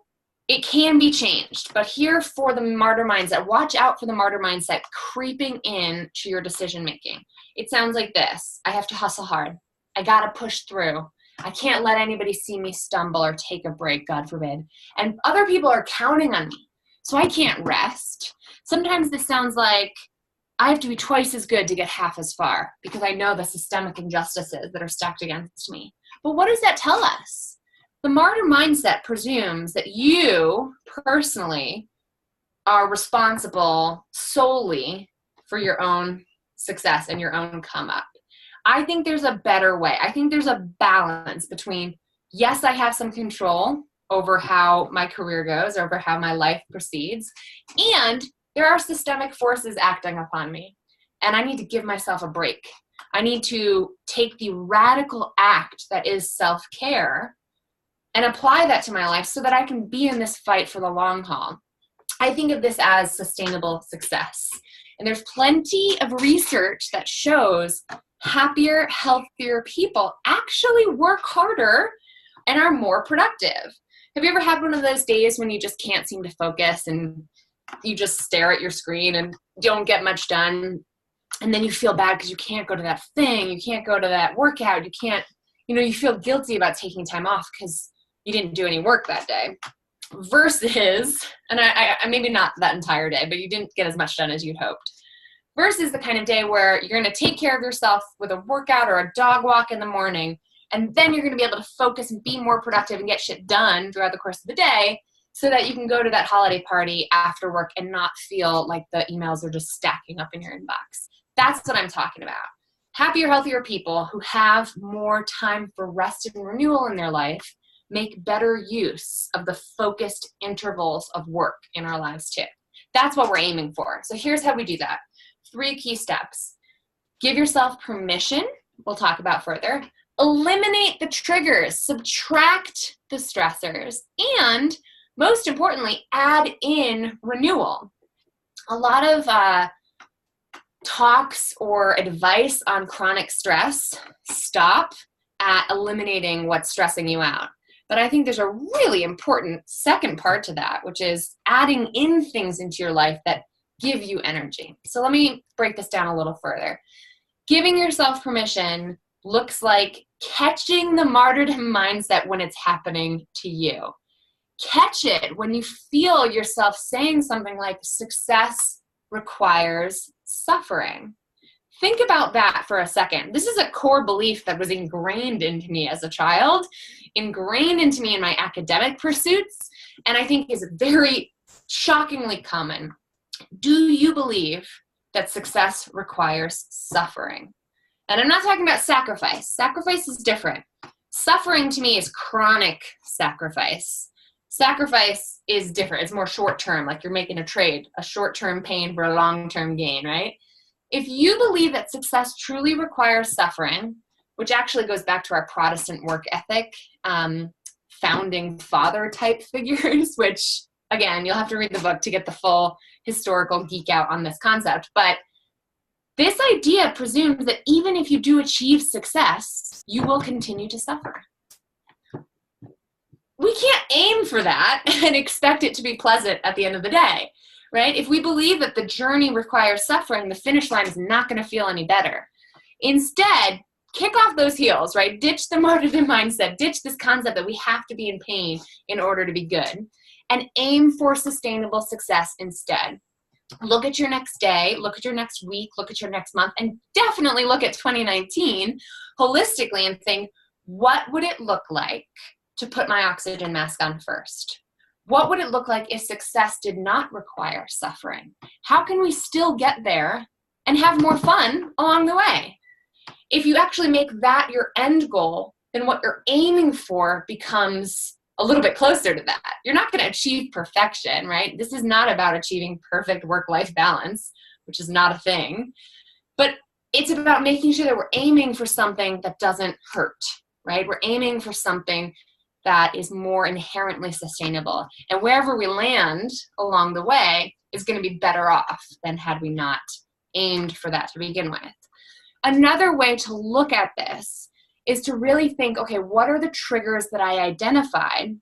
it can be changed, but here for the martyr mindset, watch out for the martyr mindset creeping in to your decision making. It sounds like this: I have to hustle hard. I gotta push through. I can't let anybody see me stumble or take a break, God forbid. And other people are counting on me, so I can't rest. Sometimes this sounds like I have to be twice as good to get half as far because I know the systemic injustices that are stacked against me. But what does that tell us? The martyr mindset presumes that you personally are responsible solely for your own success and your own come up. I think there's a better way. I think there's a balance between, yes, I have some control over how my career goes, over how my life proceeds, and there are systemic forces acting upon me, and I need to give myself a break. I need to take the radical act that is self-care and apply that to my life so that I can be in this fight for the long haul. I think of this as sustainable success. And there's plenty of research that shows happier, healthier people actually work harder and are more productive. Have you ever had one of those days when you just can't seem to focus and you just stare at your screen and don't get much done? And then you feel bad because you can't go to that thing, you can't go to that workout, you can't, you feel guilty about taking time off because you didn't do any work that day. Versus, and I maybe not that entire day, but you didn't get as much done as you'd hoped. Versus the kind of day where you're going to take care of yourself with a workout or a dog walk in the morning, and then you're going to be able to focus and be more productive and get shit done throughout the course of the day so that you can go to that holiday party after work and not feel like the emails are just stacking up in your inbox. That's what I'm talking about. Happier, healthier people who have more time for rest and renewal in their life make better use of the focused intervals of work in our lives too. That's what we're aiming for. So here's how we do that. 3 key steps. Give yourself permission, we'll talk about further. Eliminate the triggers, subtract the stressors, and most importantly, add in renewal. A lot of talks or advice on chronic stress stop at eliminating what's stressing you out. But I think there's a really important second part to that, which is adding in things into your life that give you energy. So let me break this down a little further. Giving yourself permission looks like catching the martyrdom mindset when it's happening to you. Catch it when you feel yourself saying something like success requires suffering. Think about that for a second. This is a core belief that was ingrained into me as a child, ingrained into me in my academic pursuits, and I think is very shockingly common. Do you believe that success requires suffering? And I'm not talking about sacrifice. Sacrifice is different. Suffering to me is chronic sacrifice. Sacrifice is different. It's more short-term, like you're making a trade, a short-term pain for a long-term gain, right? If you believe that success truly requires suffering, which actually goes back to our Protestant work ethic, founding father type figures, which again, you'll have to read the book to get the full historical geek out on this concept. But this idea presumes that even if you do achieve success, you will continue to suffer. We can't aim for that and expect it to be pleasant at the end of the day, right? If we believe that the journey requires suffering, the finish line is not going to feel any better. Instead, kick off those heels, right? Ditch the martyrdom mindset, ditch this concept that we have to be in pain in order to be good, and aim for sustainable success instead. Look at your next day, look at your next week, look at your next month, and definitely look at 2019 holistically and think, what would it look like to put my oxygen mask on first? What would it look like if success did not require suffering? How can we still get there and have more fun along the way? If you actually make that your end goal, then what you're aiming for becomes a little bit closer to that. You're not going to achieve perfection, right? This is not about achieving perfect work-life balance, which is not a thing. But it's about making sure that we're aiming for something that doesn't hurt, right? We're aiming for something that is more inherently sustainable. And wherever we land along the way is going to be better off than had we not aimed for that to begin with. Another way to look at this is to really think, okay, what are the triggers that I identified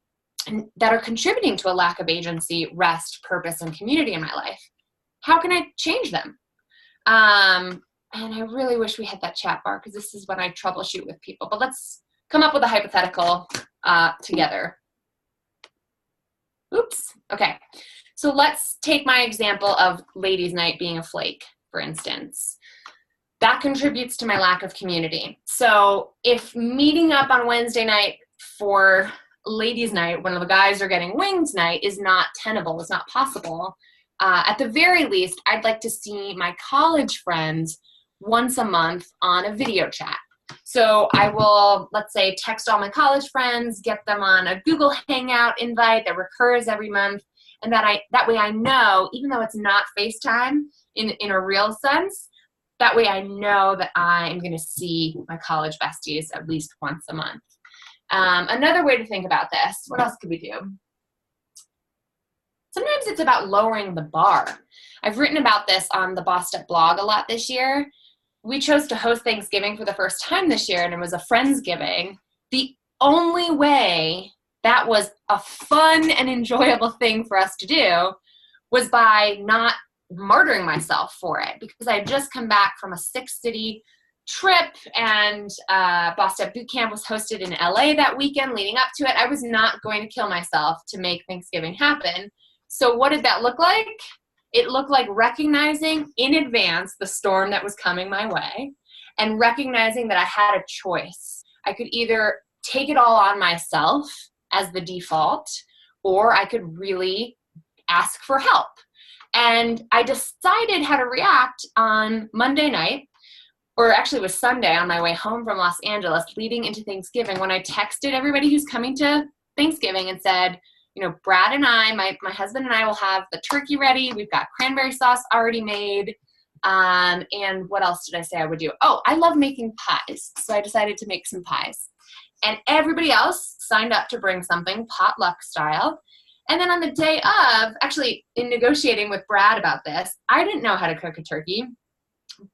and that are contributing to a lack of agency, rest, purpose, and community in my life? How can I change them? And I really wish we had that chat bar because this is when I troubleshoot with people. But let's come up with a hypothetical together. Oops. Okay. So let's take my example of ladies' night being a flake, for instance. That contributes to my lack of community. So if meeting up on Wednesday night for ladies' night when the guys are getting wings night is not tenable, it's not possible, at the very least, I'd like to see my college friends once a month on a video chat. So I will, let's say, text all my college friends, get them on a Google Hangout invite that recurs every month, and that way I know, even though it's not FaceTime in a real sense, that way I know that I am going to see my college besties at least once a month. Another way to think about this, what else could we do? Sometimes it's about lowering the bar. I've written about this on the Bossed Up blog a lot this year. We chose to host Thanksgiving for the first time this year, and it was a Friendsgiving. The only way that was a fun and enjoyable thing for us to do was by not martyring myself for it because I had just come back from a 6-city trip, and Boss Up Boot Camp was hosted in LA that weekend leading up to it. I was not going to kill myself to make Thanksgiving happen. So what did that look like? It looked like recognizing in advance the storm that was coming my way and recognizing that I had a choice. I could either take it all on myself as the default, or I could really ask for help. And I decided how to react on Monday night, or actually it was Sunday on my way home from Los Angeles leading into Thanksgiving, when I texted everybody who's coming to Thanksgiving and said, you know, Brad and I, my husband and I will have the turkey ready. We've got cranberry sauce already made. And what else did I say I would do? Oh, I love making pies. So I decided to make some pies. And everybody else signed up to bring something potluck style. And then on the day of, actually in negotiating with Brad about this, I didn't know how to cook a turkey.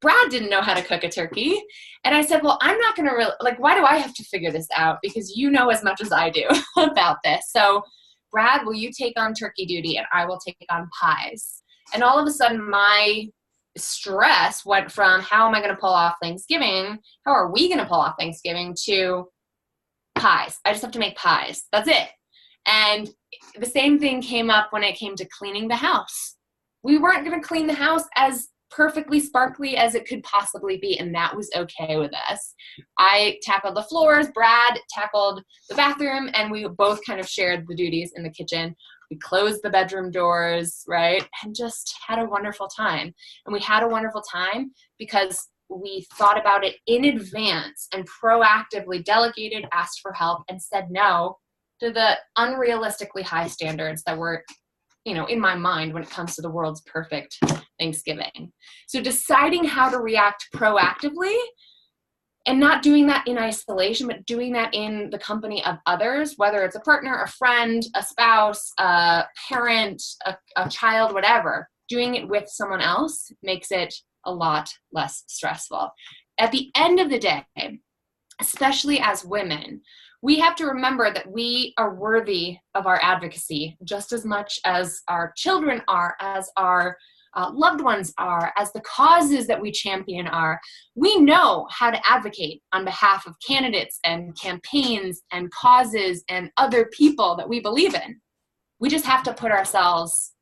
Brad didn't know how to cook a turkey. And I said, well, I'm not going to why do I have to figure this out? Because you know as much as I do about this. So Brad, will you take on turkey duty and I will take on pies? And all of a sudden my stress went from how am I going to pull off Thanksgiving? How are we going to pull off Thanksgiving to pies? I just have to make pies. That's it. And the same thing came up when it came to cleaning the house. We weren't going to clean the house as perfectly sparkly as it could possibly be, and that was okay with us. I tackled the floors, Brad tackled the bathroom, and we both kind of shared the duties in the kitchen. We closed the bedroom doors, right, and just had a wonderful time. And we had a wonderful time because we thought about it in advance and proactively delegated, asked for help, and said no to the unrealistically high standards that were, you know, in my mind when it comes to the world's perfect Thanksgiving. So deciding how to react proactively and not doing that in isolation, but doing that in the company of others, whether it's a partner, a friend, a spouse, a parent, a child, whatever, doing it with someone else makes it a lot less stressful. At the end of the day, especially as women, we have to remember that we are worthy of our advocacy just as much as our children are, as our loved ones are, as the causes that we champion are. We know how to advocate on behalf of candidates and campaigns and causes and other people that we believe in. We just have to put ourselves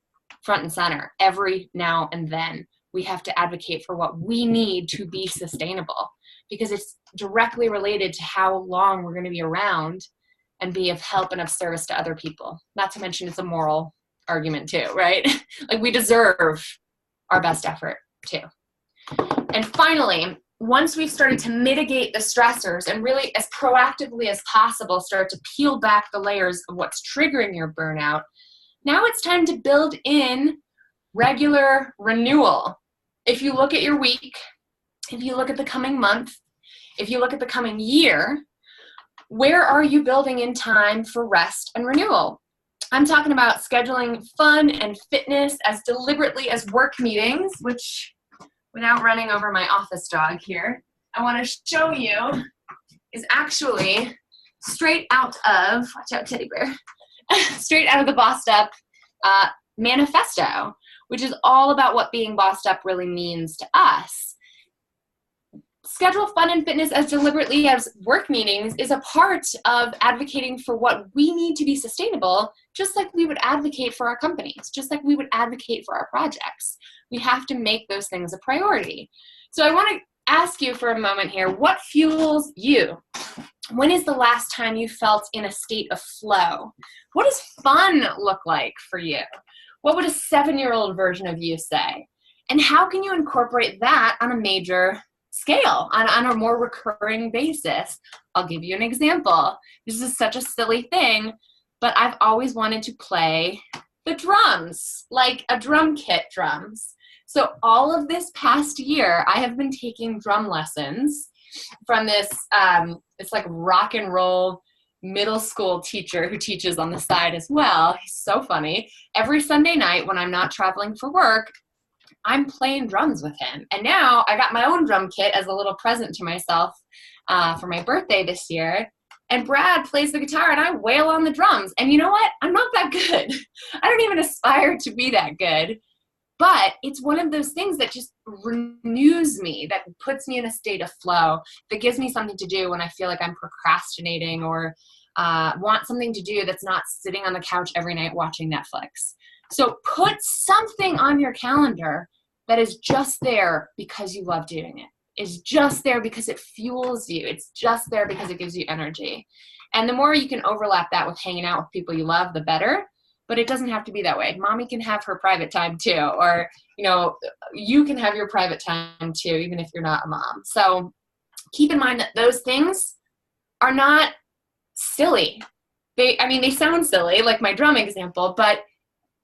front and center every now and then. We have to advocate for what we need to be sustainable, because it's directly related to how long we're going to be around and be of help and of service to other people. Not to mention it's a moral argument too, right? Like we deserve our best effort too. And finally, once we've started to mitigate the stressors and really as proactively as possible start to peel back the layers of what's triggering your burnout, now it's time to build in regular renewal. If you look at your week, if you look at the coming month, if you look at the coming year, where are you building in time for rest and renewal? I'm talking about scheduling fun and fitness as deliberately as work meetings, which, without running over my office dog here, I want to show you is actually straight out of, watch out teddy bear, straight out of the Bossed Up manifesto, which is all about what being bossed up really means to us. Schedule fun and fitness as deliberately as work meetings is a part of advocating for what we need to be sustainable, just like we would advocate for our companies, just like we would advocate for our projects. We have to make those things a priority. So I want to ask you for a moment here, what fuels you? When is the last time you felt in a state of flow? What does fun look like for you? What would a 7-year-old version of you say? And how can you incorporate that on a major scale, on a more recurring basis? I'll give you an example. This is such a silly thing, but I've always wanted to play the drums, like a drum kit drums. So all of this past year, I have been taking drum lessons from this, it's like rock and roll middle school teacher who teaches on the side as well. He's so funny. Every Sunday night when I'm not traveling for work, I'm playing drums with him. And now I got my own drum kit as a little present to myself for my birthday this year. And Brad plays the guitar and I wail on the drums. And you know what? I'm not that good. I don't even aspire to be that good. But it's one of those things that just renews me, that puts me in a state of flow, that gives me something to do when I feel like I'm procrastinating or want something to do that's not sitting on the couch every night watching Netflix. So put something on your calendar that is just there because you love doing it. It's just there because it fuels you. It's just there because it gives you energy. And the more you can overlap that with hanging out with people you love, the better. But it doesn't have to be that way. Mommy can have her private time too, or, you can have your private time too, even if you're not a mom. So keep in mind that those things are not silly. They sound silly, like my drum example, but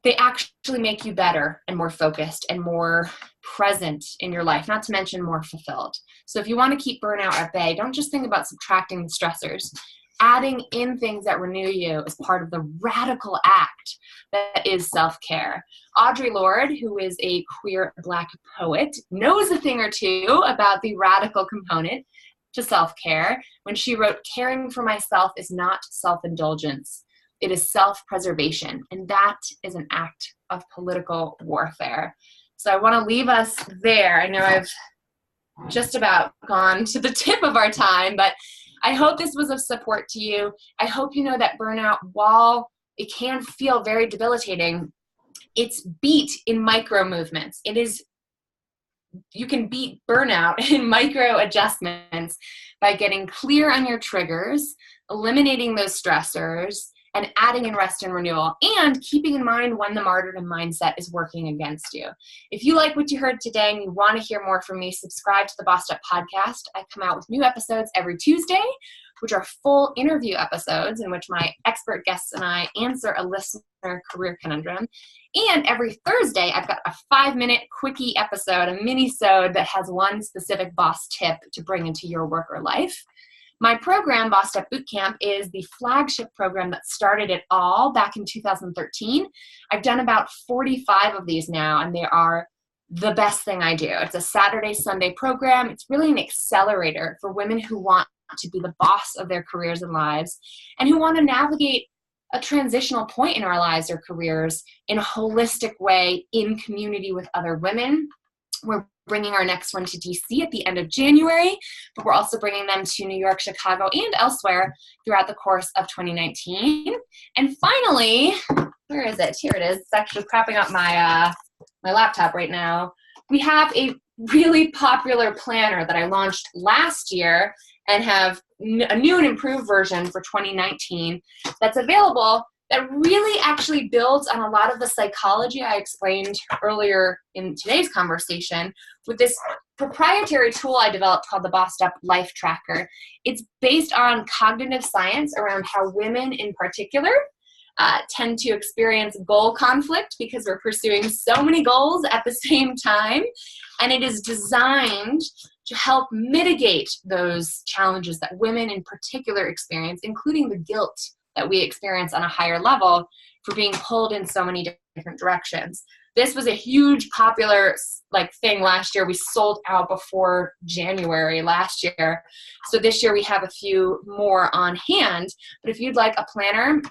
they actually make you better and more focused and more present in your life, not to mention more fulfilled. So if you want to keep burnout at bay, don't just think about subtracting the stressors. Adding in things that renew you is part of the radical act that is self-care. Audre Lorde, who is a queer Black poet, knows a thing or two about the radical component to self-care when she wrote, "Caring for myself is not self-indulgence. It is self-preservation." And that is an act of political warfare. So I want to leave us there. I know I've just about gone to the tip of our time, but I hope this was of support to you. I hope you know that burnout, while it can feel very debilitating, it's beat in micro movements. You can beat burnout in micro adjustments by getting clear on your triggers, eliminating those stressors, and adding in rest and renewal, and keeping in mind when the martyrdom mindset is working against you. If you like what you heard today and you want to hear more from me, subscribe to the Bossed Up podcast. I come out with new episodes every Tuesday, which are full interview episodes in which my expert guests and I answer a listener career conundrum. And every Thursday, I've got a 5-minute quickie episode, a mini-sode that has one specific boss tip to bring into your work or life. My program, Bossed Up Bootcamp, is the flagship program that started it all back in 2013. I've done about 45 of these now, and they are the best thing I do. It's a Saturday, Sunday program. It's really an accelerator for women who want to be the boss of their careers and lives, and who want to navigate a transitional point in our lives or careers in a holistic way in community with other women. We're bringing our next one to DC at the end of January, but we're also bringing them to New York, Chicago, and elsewhere throughout the course of 2019. And finally, where is it? Here it is. It's actually propping up my laptop right now. We have a really popular planner that I launched last year and have a new and improved version for 2019 that's available, that really actually builds on a lot of the psychology I explained earlier in today's conversation with this proprietary tool I developed called the Bossed Up Life Tracker. It's based on cognitive science around how women in particular tend to experience goal conflict because we're pursuing so many goals at the same time. And it is designed to help mitigate those challenges that women in particular experience, including the guilt that we experience on a higher level for being pulled in so many different directions. This was a huge popular thing last year. We sold out before January last year. So this year we have a few more on hand. But if you'd like a planner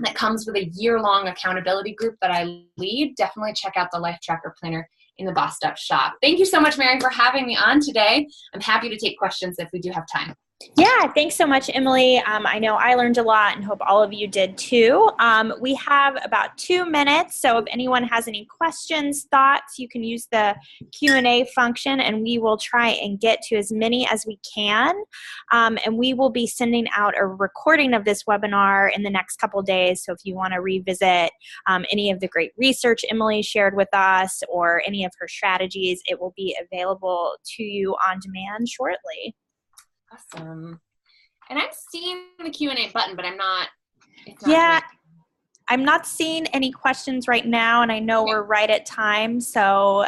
that comes with a year-long accountability group that I lead, definitely check out the Life Tracker Planner in the Bossed Up shop. Thank you so much, Mary, for having me on today. I'm happy to take questions if we do have time. Yeah, thanks so much, Emily. I know I learned a lot and hope all of you did too. We have about 2 minutes, so if anyone has any questions, thoughts, you can use the Q&A function and we will try and get to as many as we can. And we will be sending out a recording of this webinar in the next couple days, so if you want to revisit any of the great research Emily shared with us or any of her strategies, it will be available to you on demand shortly. Awesome. And I'm seeing the Q&A button, but I'm not seeing any questions right now, and I know we're right at time, so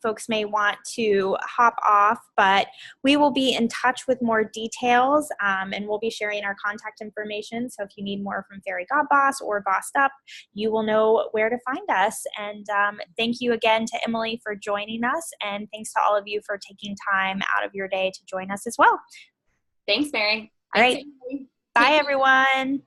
folks may want to hop off, but we will be in touch with more details, and we'll be sharing our contact information, so if you need more from Fairy Godboss or Bossed Up, you will know where to find us. And thank you again to Emily for joining us, and thanks to all of you for taking time out of your day to join us as well. Thanks, Mary. All right. Bye, everyone.